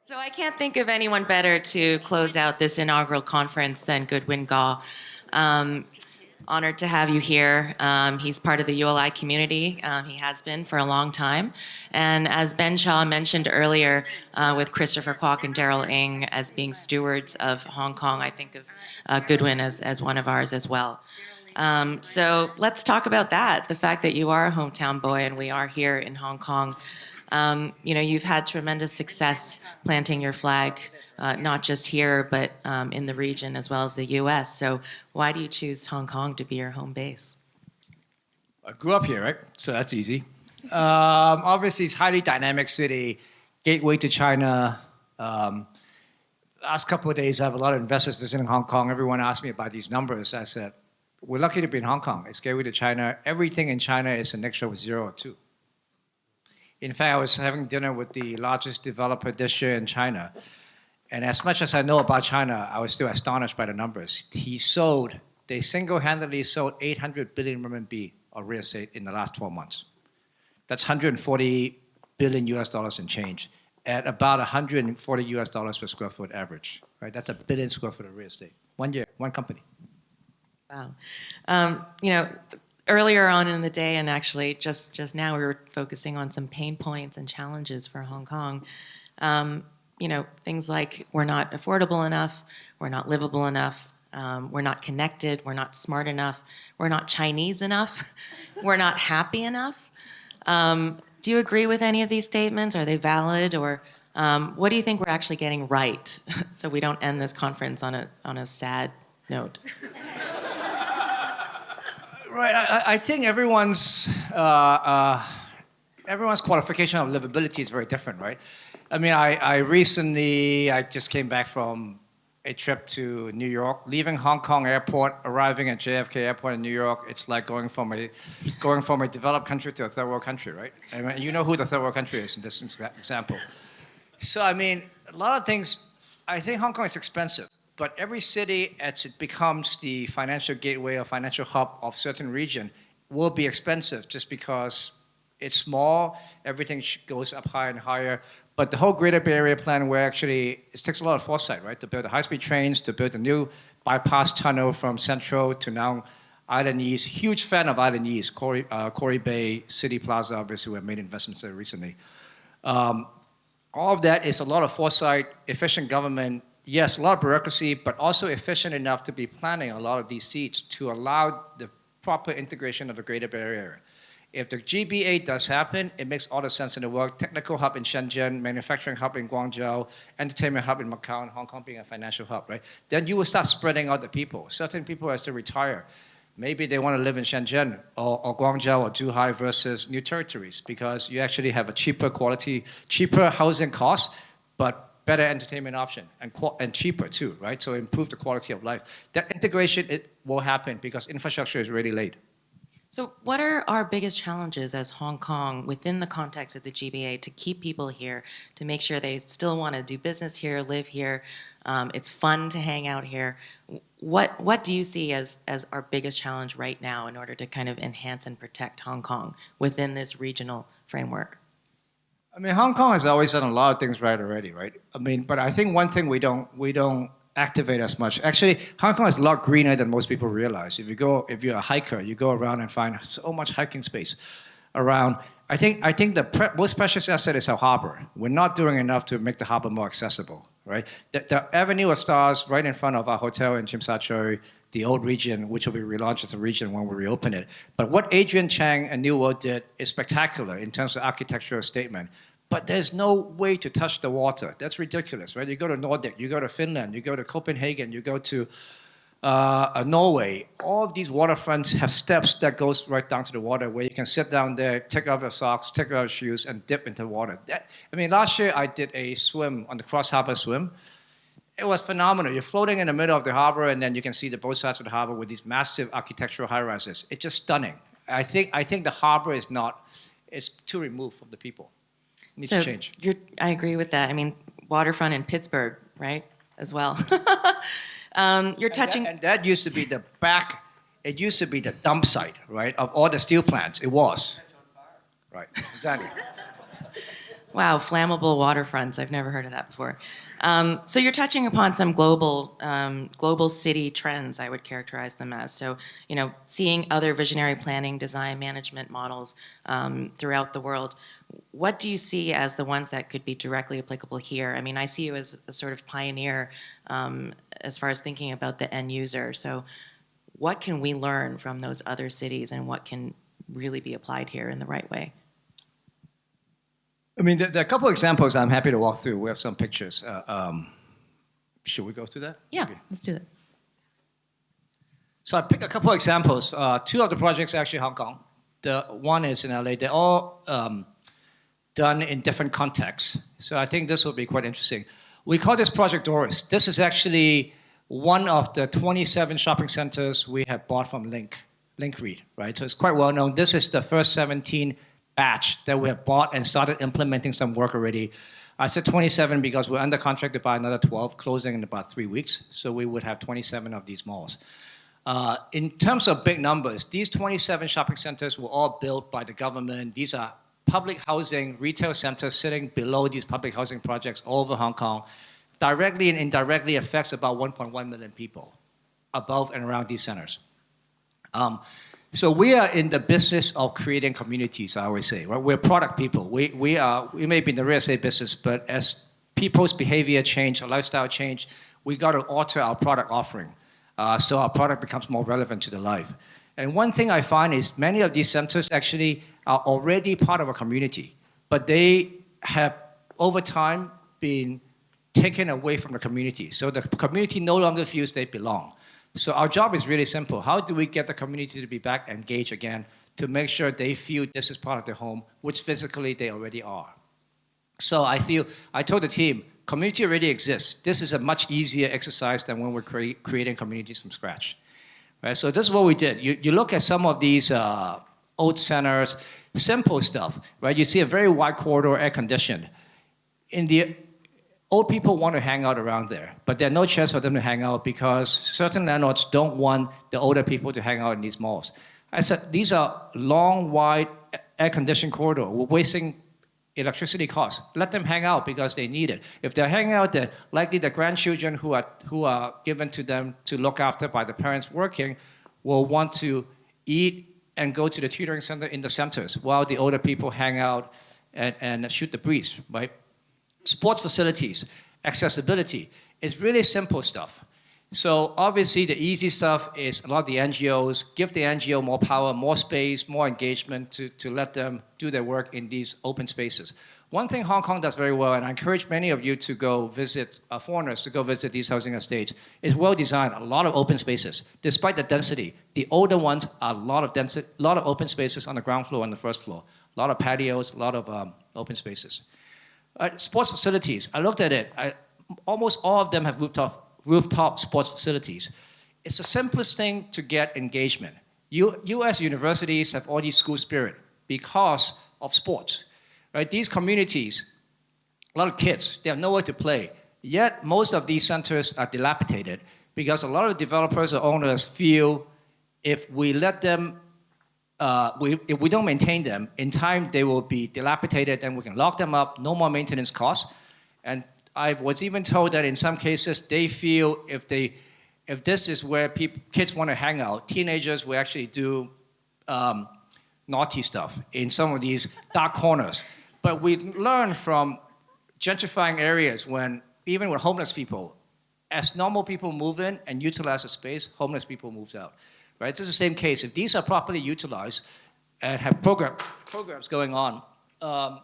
So I can't think of anyone better to close out this inaugural conference than Goodwin Gaw. Honored to have you here. He's part of the ULI community. He has been for a long time. And as Ben Shaw mentioned earlier, with Christopher Kwok and Daryl Ng as being stewards of Hong Kong, I think of Goodwin as one of ours as well. So let's talk about that, the fact that you are a hometown boy and we are here in Hong Kong. You've had tremendous success planting your flag, not just here, but in the region as well as the U.S. So why do you choose Hong Kong to be your home base? I grew up here, right? So that's easy. Obviously, it's a highly dynamic city, gateway to China. Last couple of days, I have a lot of investors visiting Hong Kong. Everyone asked me about these numbers. I said, we're lucky to be in Hong Kong. It's gateway to China. Everything in China is a mixture of 0 or 2. In fact, I was having dinner with the largest developer this year in China. And as much as I know about China, I was still astonished by the numbers. They single-handedly sold 800 billion RMB of real estate in the last 12 months. That's 140 billion US dollars in change at about 140 US dollars per square foot average, right? That's a billion square foot of real estate. 1 year, one company. Wow. Earlier on in the day, and actually just now, we were focusing on some pain points and challenges for Hong Kong. Things like we're not affordable enough, we're not livable enough, we're not connected, we're not smart enough, we're not Chinese enough, we're not happy enough. Do you agree with any of these statements? Are they valid? Or what do you think we're actually getting right so we don't end this conference on a sad note? Right, I think everyone's qualification of livability is very different, right? I mean, I just came back from a trip to New York, leaving Hong Kong airport, arriving at JFK airport in New York. It's like going from a developed country to a third world country, right? I mean, you know who the third world country is in this example. So, I mean, a lot of things, I think Hong Kong is expensive. But every city, as it becomes the financial gateway or financial hub of certain region, will be expensive just because it's small, everything goes up higher and higher. But the whole Greater Bay Area plan, where actually it takes a lot of foresight, right? To build the high-speed trains, to build a new bypass tunnel from Central to now Island East. Huge fan of Island East, Quarry Bay, City Plaza, obviously, we have made investments there recently. All of that is a lot of foresight, efficient government. Yes, a lot of bureaucracy, but also efficient enough to be planning a lot of these seats to allow the proper integration of the Greater Bay Area. If the GBA does happen, it makes all the sense in the world. Technical hub in Shenzhen, manufacturing hub in Guangzhou, entertainment hub in Macau, and Hong Kong being a financial hub, right? Then you will start spreading out the people. Certain people as they retire, maybe they want to live in Shenzhen or Guangzhou or Zhuhai versus new territories because you actually have a cheaper housing cost, but better entertainment option and cheaper too, right? So improve the quality of life. That integration, it will happen because infrastructure is already laid. So what are our biggest challenges as Hong Kong within the context of the GBA to keep people here, to make sure they still want to do business here, live here, it's fun to hang out here? What do you see as our biggest challenge right now in order to kind of enhance and protect Hong Kong within this regional framework? I mean, Hong Kong has always done a lot of things right already, right? I mean, but I think one thing we don't activate as much. Actually, Hong Kong is a lot greener than most people realize. If you're a hiker, you go around and find so much hiking space around. I think the most precious asset is our harbor. We're not doing enough to make the harbor more accessible, right? The Avenue of Stars right in front of our hotel in Tsim Sha Tsui, the old region, which will be relaunched as a region when we reopen it. But what Adrian Chang and New World did is spectacular in terms of architectural statement. But there's no way to touch the water. That's ridiculous, right? You go to Nordic, you go to Finland, you go to Copenhagen, you go to Norway. All of these waterfronts have steps that goes right down to the water where you can sit down there, take off your socks, take off your shoes, and dip into the water. Last year I did a swim on the Cross Harbor swim. It was phenomenal. You're floating in the middle of the harbor, and then you can see the both sides of the harbor with these massive architectural high-rises. It's just stunning. I think the harbor it's too removed from the people. Needs to change. I agree with that. I mean, waterfront in Pittsburgh, right, as well. That used to be the back. It used to be the dump site, right, of all the steel plants. It was. Right, exactly. Wow, flammable waterfronts. I've never heard of that before. So you're touching upon some global city trends, I would characterize them as. So, seeing other visionary planning, design, management models throughout the world, what do you see as the ones that could be directly applicable here? I mean, I see you as a sort of pioneer as far as thinking about the end user. So what can we learn from those other cities and what can really be applied here in the right way? I mean, there are a couple of examples I'm happy to walk through. We have some pictures. Should we go through that? Yeah, Okay. let's do that. So I picked a couple of examples. Two of the projects are actually Hong Kong. The one is in LA. They're all done in different contexts. So I think this will be quite interesting. We call this Project Doris. This is actually one of the 27 shopping centers we have bought from Link REIT, right? So it's quite well known. This is the first 17 batch that we have bought and started implementing some work already. I said 27 because we're under contract to buy another 12, closing in about 3 weeks. So we would have 27 of these malls. In terms of big numbers, these 27 shopping centers were all built by the government. These are public housing, retail centers sitting below these public housing projects all over Hong Kong. Directly and indirectly affects about 1.1 million people above and around these centers. So we are in the business of creating communities, I always say. Right? We're product people. We may be in the real estate business, but as people's behavior change, or lifestyle change, we got to alter our product offering so our product becomes more relevant to the life. And one thing I find is many of these centers actually are already part of a community, but they have, over time, been taken away from the community. So the community no longer feels they belong. So our job is really simple. How do we get the community to be back engaged again to make sure they feel this is part of their home, which physically they already are? So I told the team, community already exists. This is a much easier exercise than when we're creating communities from scratch. Right? So this is what we did. You look at some of these old centers, simple stuff, right? You see a very wide corridor, air-conditioned. Old people want to hang out around there, but there's no chance for them to hang out because certain landlords don't want the older people to hang out in these malls. I said, these are long, wide, air-conditioned corridors. We're wasting electricity costs. Let them hang out because they need it. If they're hanging out there, likely the grandchildren who are given to them to look after by the parents working will want to eat and go to the tutoring center in the centers while the older people hang out and shoot the breeze, right? Sports facilities, accessibility, it's really simple stuff. So obviously the easy stuff is a lot of the NGOs, give the NGO more power, more space, more engagement to let them do their work in these open spaces. One thing Hong Kong does very well, and I encourage many of you to go visit, foreigners to go visit these housing estates, is well designed, a lot of open spaces. Despite the density, the older ones are a lot of open spaces on the ground floor and the first floor. A lot of patios, a lot of open spaces. Sports facilities, I looked at it. Almost all of them have rooftop sports facilities. It's the simplest thing to get engagement. U.S. universities have all these school spirit because of sports. Right? These communities, a lot of kids, they have nowhere to play. Yet most of these centers are dilapidated because a lot of developers or owners feel if we let them if we don't maintain them, in time they will be dilapidated and we can lock them up, no more maintenance costs. And I was even told that in some cases they feel if this is where kids want to hang out, teenagers will actually do naughty stuff in some of these dark corners. But we learn from gentrifying areas even with homeless people, as normal people move in and utilize the space, homeless people moves out. Right? It's the same case. If these are properly utilized and have programs going on, a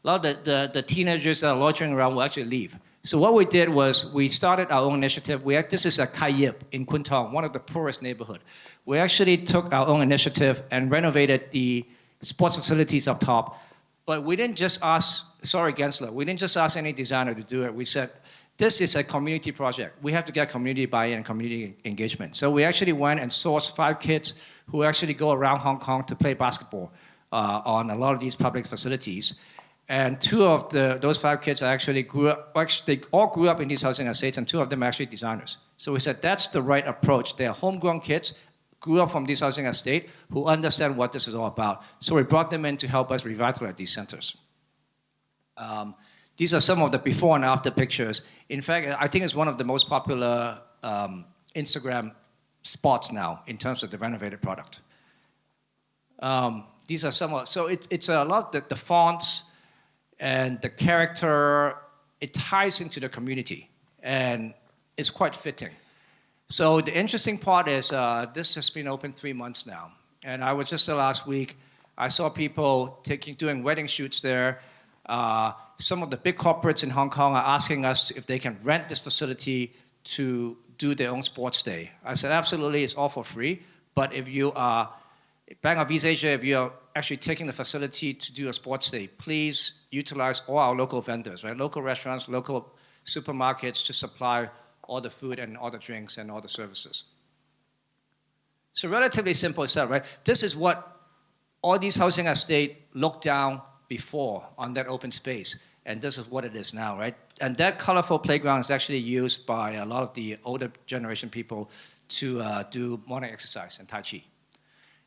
lot of the teenagers that are loitering around will actually leave. So what we did was we started our own initiative. This is a Kai Yip in Kwun Tong, one of the poorest neighborhoods. We actually took our own initiative and renovated the sports facilities up top. But we didn't just ask, sorry, Gensler, we didn't just ask any designer to do it. We said, this is a community project. We have to get community buy-in and community engagement. So we actually went and sourced 5 kids who actually go around Hong Kong to play basketball on a lot of these public facilities. And 2 of those 5 kids they all grew up in these housing estates, and 2 of them are actually designers. So we said that's the right approach. They are homegrown kids, grew up from this housing estate who understand what this is all about. So we brought them in to help us revitalize these centers. These are some of the before and after pictures. In fact, I think it's one of the most popular Instagram spots now in terms of the renovated product. These are some of, so it's a lot, the fonts and the character, it ties into the community and it's quite fitting. So the interesting part is this has been open 3 months now. And I was just there last week, I saw people doing wedding shoots there. Some of the big corporates in Hong Kong are asking us if they can rent this facility to do their own sports day. I said, absolutely, it's all for free. But if you are, Bank of East Asia, if you're actually taking the facility to do a sports day, please utilize all our local vendors, right? Local restaurants, local supermarkets to supply all the food and all the drinks and all the services. So relatively simple stuff, right? This is what all these housing estates looked down before on that open space. And this is what it is now, right? And that colorful playground is actually used by a lot of the older generation people to do morning exercise and Tai Chi.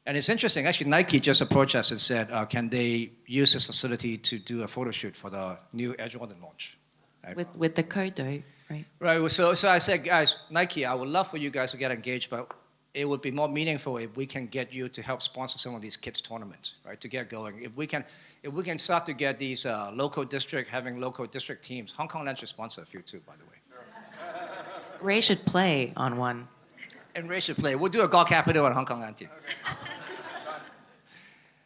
And it's interesting, actually Nike just approached us and said, can they use this facility to do a photo shoot for the new Air Jordan launch? Right? With the Kodo, right? Right, so I said, guys, Nike, I would love for you guys to get engaged, but it would be more meaningful if we can get you to help sponsor some of these kids' tournaments, right, to get going. If we can start to get these local district, having local district teams, Hong Kong Land should sponsor a few too, by the way. Ray should play on one. And Ray should play. We'll do a golf capital on Hong Kong Land team.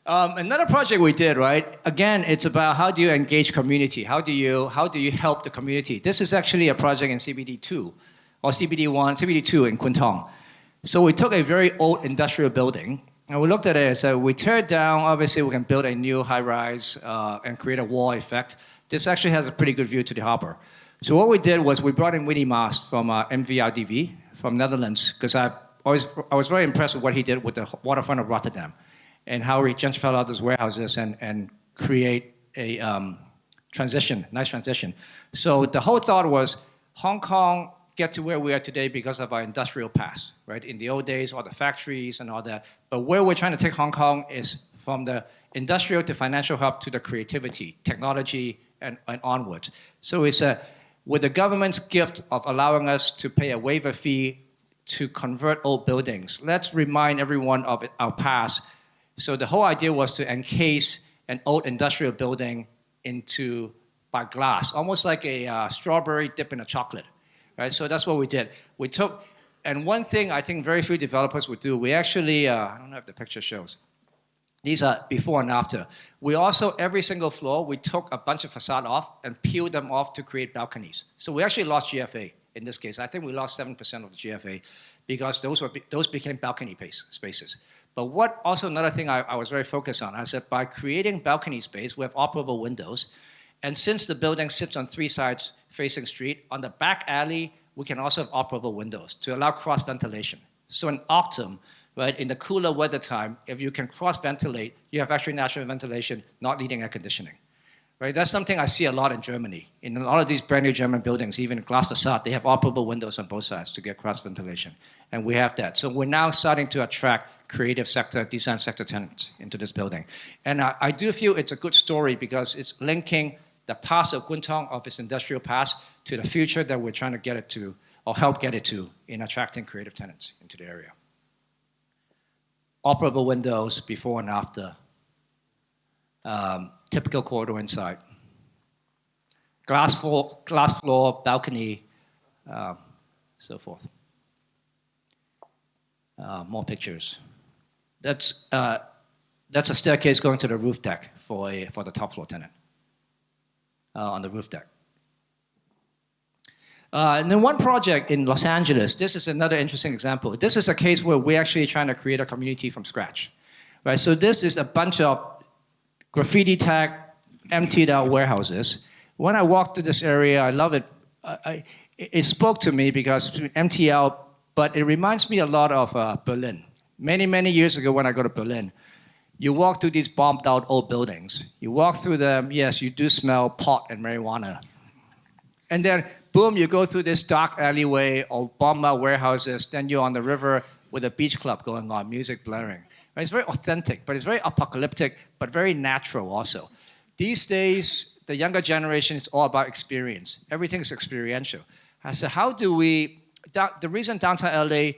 Another project we did, right? Again, it's about how do you engage community? How do you help the community? This is actually a project in CBD2, or CBD1, CBD2 in Kwun Tong. So we took a very old industrial building, and we looked at it and said, we tear it down, obviously we can build a new high-rise and create a wall effect. This actually has a pretty good view to the harbor. So what we did was we brought in Winnie Maas from MVRDV, from Netherlands, because I was very impressed with what he did with the waterfront of Rotterdam, and how he gentrified out those warehouses and create a nice transition. So the whole thought was Hong Kong get to where we are today because of our industrial past, right? In the old days, all the factories and all that. But where we're trying to take Hong Kong is from the industrial to financial hub to the creativity, technology, and onwards. So it's with the government's gift of allowing us to pay a waiver fee to convert old buildings, let's remind everyone of our past. So the whole idea was to encase an old industrial building by glass, almost like a strawberry dip in a chocolate. Right, so that's what we did. We took, and one thing I think very few developers would do, we actually, I don't know if the picture shows, these are before and after. We also, every single floor, we took a bunch of facade off and peeled them off to create balconies. So we actually lost GFA in this case. I think we lost 7% of the GFA because those became balcony spaces. But what also another thing I was very focused on, I said by creating balcony space, we have operable windows. And since the building sits on 3 sides facing street, on the back alley, we can also have operable windows to allow cross-ventilation. So in autumn, right, in the cooler weather time, if you can cross-ventilate, you have actually natural ventilation, not needing air conditioning. Right? That's something I see a lot in Germany. In a lot of these brand new German buildings, even glass facade, they have operable windows on both sides to get cross-ventilation. And we have that. So we're now starting to attract creative sector, design sector tenants into this building. And I do feel it's a good story because it's linking the past of Kwun Tong, of its industrial past, to the future that we're trying to get it to, or help get it to, in attracting creative tenants into the area. Operable windows before and after. Typical corridor inside. Glass floor, balcony, so forth. More pictures. That's a staircase going to the roof deck for the top floor tenant. On the roof deck. And then one project in Los Angeles, this is another interesting example. This is a case where we're actually trying to create a community from scratch. Right? So this is a bunch of graffiti tag, emptied out warehouses. When I walked through this area, I love it. It spoke to me because empty out, but it reminds me a lot of Berlin. Many, many years ago when I go to Berlin, you walk through these bombed out old buildings. You walk through them, yes, you do smell pot and marijuana. And then, boom, you go through this dark alleyway or bombed out warehouses, then you're on the river, with a beach club going on, music blaring. Right? It's very authentic, but it's very apocalyptic, but very natural also. These days, the younger generation is all about experience. Everything is experiential. I said, how do we, the reason downtown LA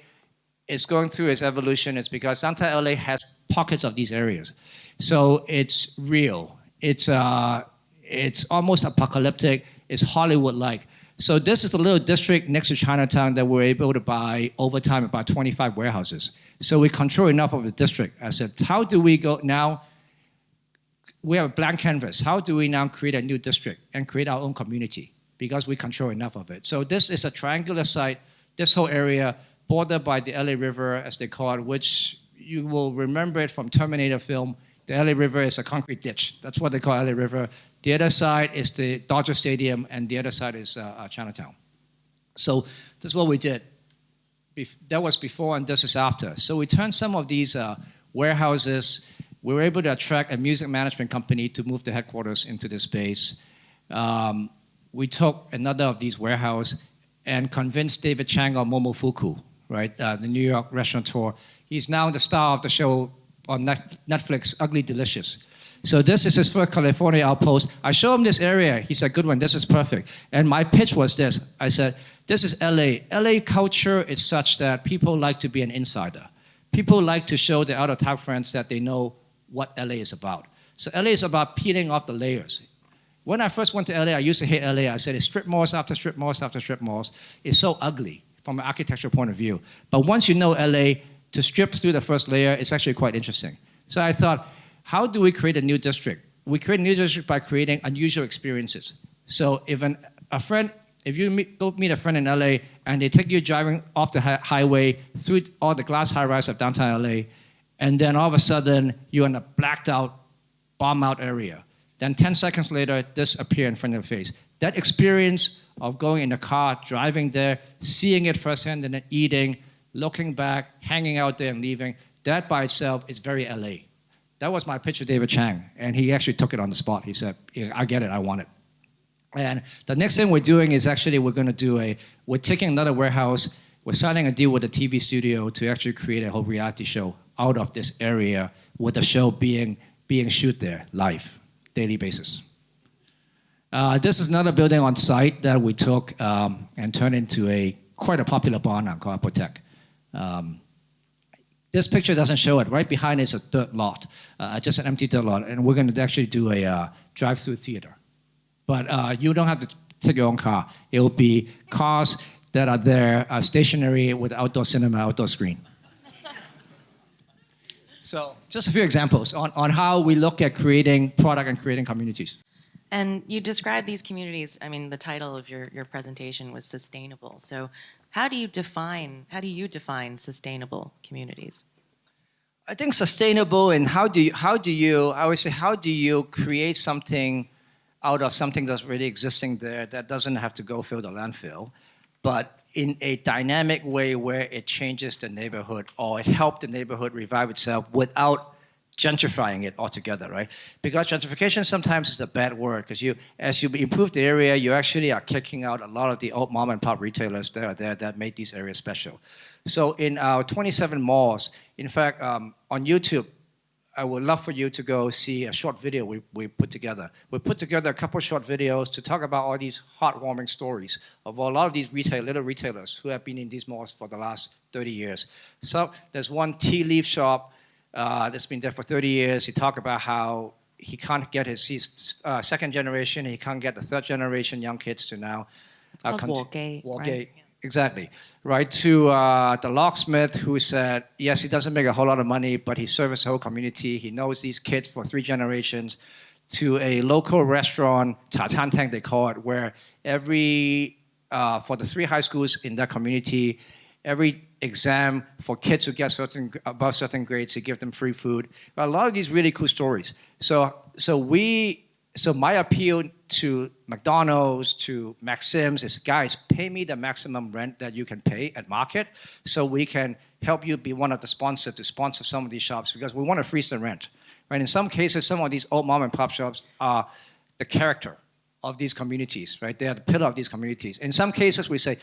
is going through its evolution is because downtown LA has pockets of these areas. So it's real. It's almost apocalyptic. It's Hollywood-like. So this is a little district next to Chinatown that we're able to buy over time about 25 warehouses. So we control enough of the district. I said, how do we go now? We have a blank canvas. How do we now create a new district and create our own community? Because we control enough of it. So this is a triangular site, this whole area, bordered by the LA River, as they call it, which you will remember it from Terminator film. The LA River is a concrete ditch. That's what they call LA River. The other side is the Dodger Stadium, and the other side is Chinatown. So this is what we did. That was before, and this is after. So we turned some of these warehouses. We were able to attract a music management company to move the headquarters into this space. We took another of these warehouses and convinced David Chang of Momofuku, right, the New York restaurateur. He's now the star of the show on Netflix, Ugly Delicious. So this is his first California outpost. I show him this area. He said, Goodwin, this is perfect. And my pitch was this. I said, this is LA. LA culture is such that people like to be an insider. People like to show their out-of-town friends that they know what LA is about. So LA is about peeling off the layers. When I first went to LA, I used to hate LA. I said, it's strip malls after strip malls after strip malls. It's so ugly from an architectural point of view. But once you know LA, to strip through the first layer, it's actually quite interesting. So I thought, how do we create a new district? We create a new district by creating unusual experiences. So if if you go meet a friend in LA and they take you driving off the highway through all the glass high-rise of downtown LA, and then all of a sudden you're in a blacked out, bombed out area. Then 10 seconds later, this appears in front of your face. That experience of going in a car, driving there, seeing it firsthand, and then eating, looking back, hanging out there and leaving, that by itself is very LA. That was my pitch to David Chang, and he actually took it on the spot. He said, yeah, I get it, I want it. And the next thing we're doing is actually we're taking another warehouse, we're signing a deal with a TV studio to actually create a whole reality show out of this area, with the show being shoot there, live, daily basis. This is another building on site that we took and turned into quite a popular bar now called Apotec. This picture doesn't show it. Right behind is a dirt lot, just an empty dirt lot, and we're going to actually do a drive-through theater. But you don't have to take your own car. It will be cars that are there, stationary with outdoor cinema, outdoor screen. So just a few examples on how we look at creating product and creating communities. And you describe these communities, I mean, the title of your presentation was sustainable. So how do you define sustainable communities? I think sustainable, and how do you create something out of something that's already existing there that doesn't have to go fill the landfill, but in a dynamic way where it changes the neighborhood or it helps the neighborhood revive itself without gentrifying it altogether, right? Because gentrification sometimes is a bad word, because as you improve the area, you actually are kicking out a lot of the old mom and pop retailers that are there that made these areas special. So in our 27 malls, in fact, on YouTube, I would love for you to go see a short video we put together. We put together a couple short videos to talk about all these heartwarming stories of a lot of these little retailers who have been in these malls for the last 30 years. So there's one tea leaf shop that's been there for 30 years. He talked about how he can't get his second generation, he can't get the third generation young kids to now. It's called Wargate, right? Exactly. Right, to the locksmith who said, yes, he doesn't make a whole lot of money, but he serves the whole community. He knows these kids for 3 generations. To a local restaurant, Cha Chan Tang they call it, where for the 3 high schools in that community, every exam for kids who get above certain grades, they give them free food. A lot of these really cool stories. So my appeal to McDonald's, to Maxim's is, guys, pay me the maximum rent that you can pay at market so we can help you be one of the sponsors to sponsor some of these shops, because we want to freeze the rent. Right? In some cases, some of these old mom and pop shops are the character of these communities. Right? They are the pillar of these communities. In some cases, we say,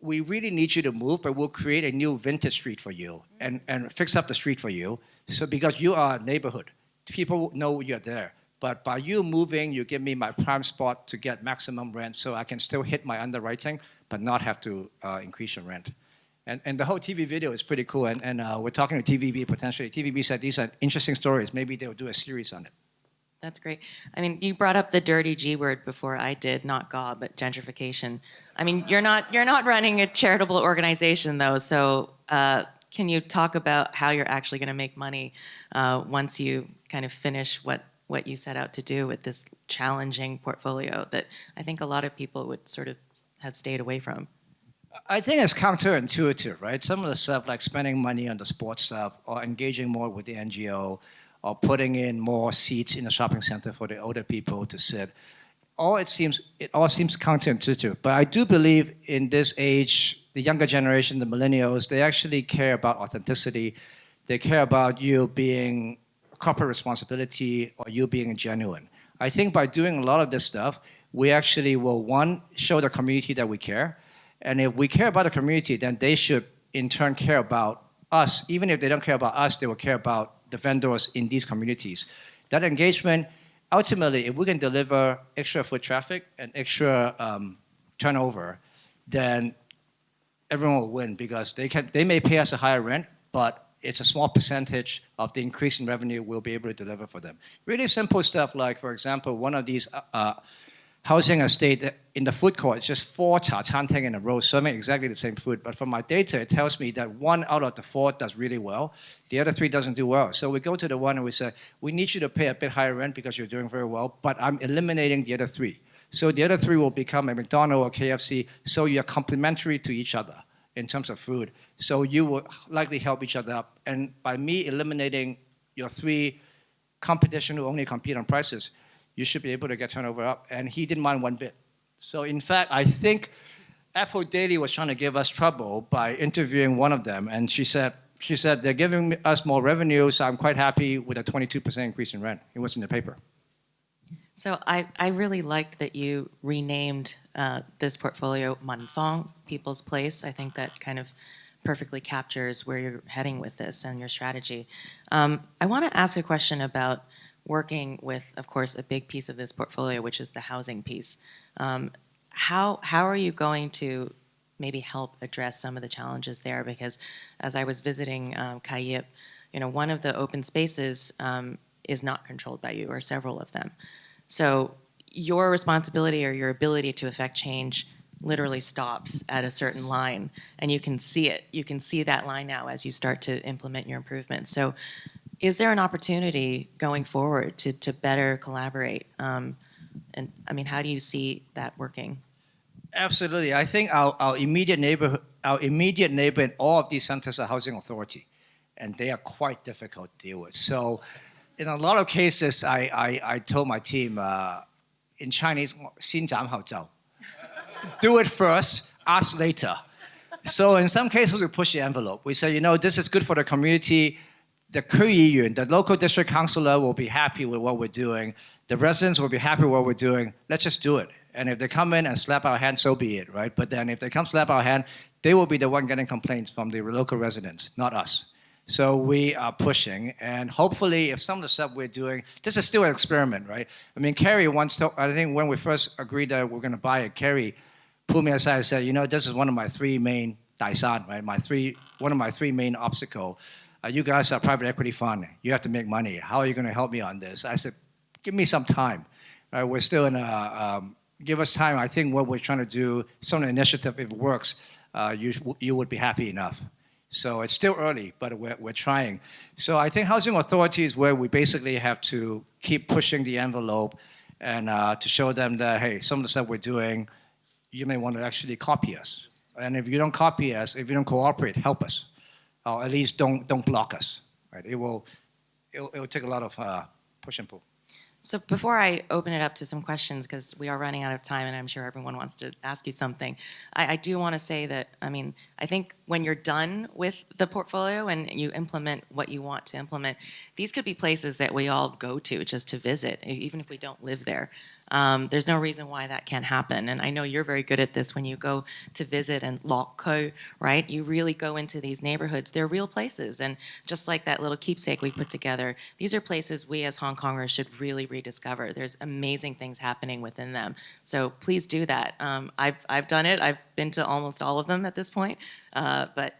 we really need you to move, but we'll create a new vintage street for you and fix up the street for you. So because you are a neighborhood, people know you're there. But by you moving, you give me my prime spot to get maximum rent so I can still hit my underwriting, but not have to increase your rent. And the whole TV video is pretty cool. And we're talking to TVB potentially. TVB said these are interesting stories. Maybe they'll do a series on it. That's great. I mean, you brought up the dirty G word before I did, not Gaw, but gentrification. I mean, you're not running a charitable organization though, so can you talk about how you're actually going to make money once you kind of finish what you set out to do with this challenging portfolio that I think a lot of people would sort of have stayed away from? I think it's counterintuitive, right? Some of the stuff like spending money on the sports stuff or engaging more with the NGO or putting in more seats in the shopping center for the older people to sit. It all seems counterintuitive. But I do believe in this age, the younger generation, the millennials, they actually care about authenticity. They care about you being corporate responsibility or you being genuine. I think by doing a lot of this stuff, we actually will, one, show the community that we care. And if we care about the community, then they should in turn care about us. Even if they don't care about us, they will care about the vendors in these communities. That engagement, ultimately, if we can deliver extra foot traffic and extra turnover, then everyone will win because they may pay us a higher rent, but it's a small percentage of the increase in revenue we'll be able to deliver for them. Really simple stuff like, for example, one of these housing estate in the food court, it's just 4 cha chan teng in a row serving exactly the same food. But from my data, it tells me that 1 out of the 4 does really well. The other 3 doesn't do well. So we go to the one and we say, we need you to pay a bit higher rent because you're doing very well, but I'm eliminating the other 3. So the other 3 will become a McDonald's or KFC, so you're complementary to each other in terms of food. So you will likely help each other up. And by me eliminating your 3 competition who only compete on prices, you should be able to get turnover up. And he didn't mind 1 bit. So in fact, I think Apple Daily was trying to give us trouble by interviewing one of them. And she said, they're giving us more revenue, so I'm quite happy with a 22% increase in rent. It was in the paper. So I really liked that you renamed this portfolio Manfong, People's Place. I think that kind of perfectly captures where you're heading with this and your strategy. I want to ask a question about working with, of course, a big piece of this portfolio, which is the housing piece. How are you going to maybe help address some of the challenges there? Because as I was visiting Kai Yip, one of the open spaces is not controlled by you, or several of them. So your responsibility or your ability to affect change literally stops at a certain line, and you can see it. You can see that line now as you start to implement your improvements. So is there an opportunity going forward to better collaborate? And I mean, how do you see that working? Absolutely. I think our immediate neighbor in all of these centers are housing authority, and they are quite difficult to deal with. So in a lot of cases, I told my team, in Chinese, 先斬後奏. Do it first, ask later. So in some cases, we push the envelope. We say, this is good for the community. The 區議員, the local district councilor will be happy with what we're doing. The residents will be happy with what we're doing. Let's just do it. And if they come in and slap our hand, so be it, right? But then if they come slap our hand, they will be the one getting complaints from the local residents, not us. So we are pushing, and hopefully if some of the stuff we're doing, this is still an experiment, right? I mean, Kerry once told, I think when we first agreed that we're going to buy it, Kerry pulled me aside and said, this is one of my 3 main daisan, right? One of my 3 main obstacles. You guys are a private equity fund. You have to make money. How are you going to help me on this? I said, give me some time. Right? We're still in give us time. I think what we're trying to do, some of the initiative, if it works, you would be happy enough. So it's still early, but we're trying. So I think housing authority is where we basically have to keep pushing the envelope and to show them that, hey, some of the stuff we're doing, you may want to actually copy us. And if you don't copy us, if you don't cooperate, help us. Or at least don't block us. Right? It'll take a lot of push and pull. So before I open it up to some questions, because we are running out of time and I'm sure everyone wants to ask you something, I do want to say that, I I think when you're done with the portfolio and you implement what you want to implement, these could be places that we all go to just to visit, even if we don't live there. There's no reason why that can't happen. And I know you're very good at this when you go to visit and Lok Ko, right? You really go into these neighborhoods. They're real places. And just like that little keepsake we put together, these are places we as Hong Kongers should really rediscover. There's amazing things happening within them. So please do that. I've done it. I've been to almost all of them at this point, but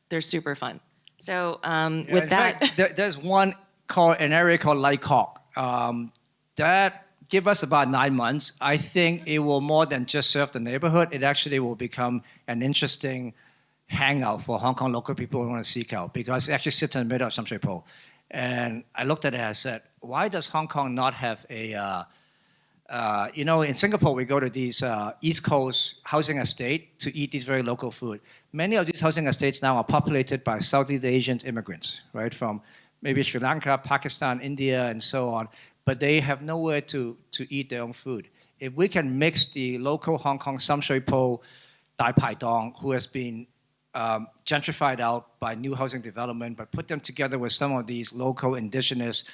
they're super fun. So with that, fact, there's one called an area called Lai Kok. That give us about 9 months. I think it will more than just serve the neighborhood. It actually will become an interesting hangout for Hong Kong local people who want to seek out because it actually sits in the middle of Sham Shui Po. And I looked at it and I said, why does Hong Kong not have a, in Singapore, we go to these East Coast housing estate to eat these very local food. Many of these housing estates now are populated by Southeast Asian immigrants, right, from maybe Sri Lanka, Pakistan, India, and so on. But they have nowhere to eat their own food. If we can mix the local Hong Kong Sham Shui Po Dai Pai Dong, who has been gentrified out by new housing development, but put them together with some of these local indigenous,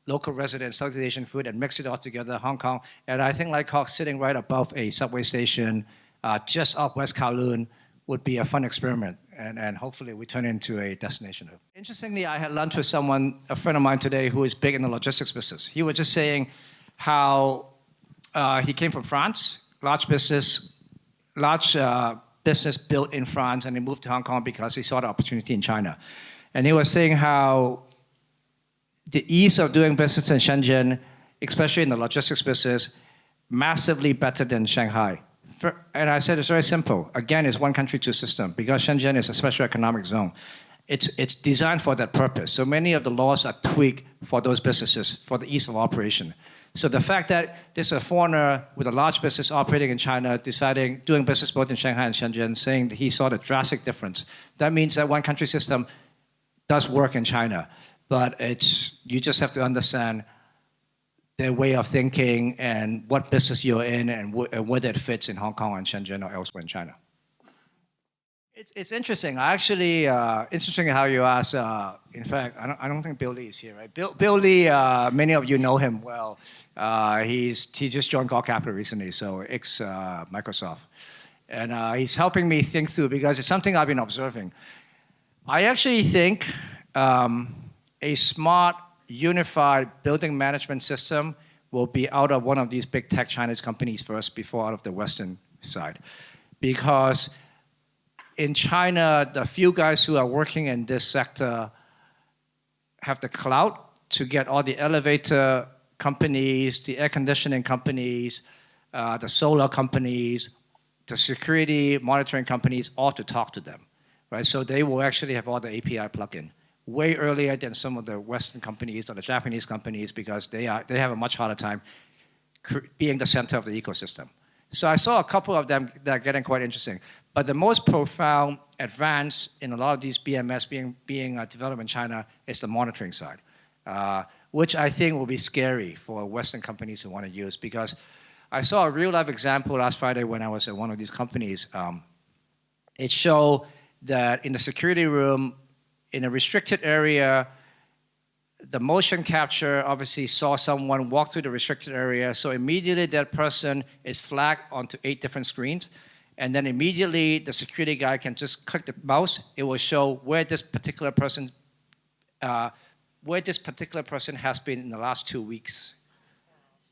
local resident Southeast Asian food and mix it all together, Hong Kong. And I think Lai Kok sitting right above a subway station just off West Kowloon would be a fun experiment. And hopefully we turn it into a destination. Interestingly, I had lunch with someone, a friend of mine today, who is big in the logistics business. He was just saying how he came from France, large business built in France, and he moved to Hong Kong because he saw the opportunity in China. And he was saying how the ease of doing business in Shenzhen, especially in the logistics business, massively better than Shanghai. And I said it's very simple. Again, it's one country, two system, because Shenzhen is a special economic zone. It's designed for that purpose. So many of the laws are tweaked for those businesses, for the ease of operation. So the fact that there's a foreigner with a large business operating in China, doing business both in Shanghai and Shenzhen, saying that he saw the drastic difference, that means that one country system does work in China. But you just have to understand their way of thinking and what business you're in and whether it fits in Hong Kong and Shenzhen or elsewhere in China. It's interesting. Actually, interesting how you ask. In fact, I don't think Bill Lee is here, right? Bill Lee, many of you know him well. He just joined Gaw Capital recently, so ex-Microsoft. And he's helping me think through because it's something I've been observing. I actually think a smart, unified building management system will be out of one of these big tech Chinese companies first before out of the Western side. Because in China, the few guys who are working in this sector have the clout to get all the elevator companies, the air conditioning companies, the solar companies, the security monitoring companies, all to talk to them, right? So they will actually have all the API plug-in way earlier than some of the Western companies or the Japanese companies because they have a much harder time being the center of the ecosystem. So I saw a couple of them that are getting quite interesting. But the most profound advance in a lot of these BMS being developed in China is the monitoring side, which I think will be scary for Western companies who want to use because I saw a real-life example last Friday when I was at one of these companies. It showed that in the security room, in a restricted area, the motion capture obviously saw someone walk through the restricted area, so immediately that person is flagged onto 8 different screens, and then immediately the security guy can just click the mouse. It will show where this particular person has been in the last 2 weeks.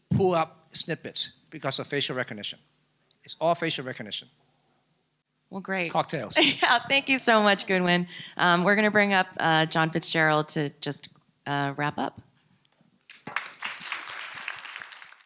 Pull up snippets because of facial recognition. It's all facial recognition. Well, great. Cocktails. Yeah, thank you so much, Goodwin. We're going to bring up John Fitzgerald to just wrap up.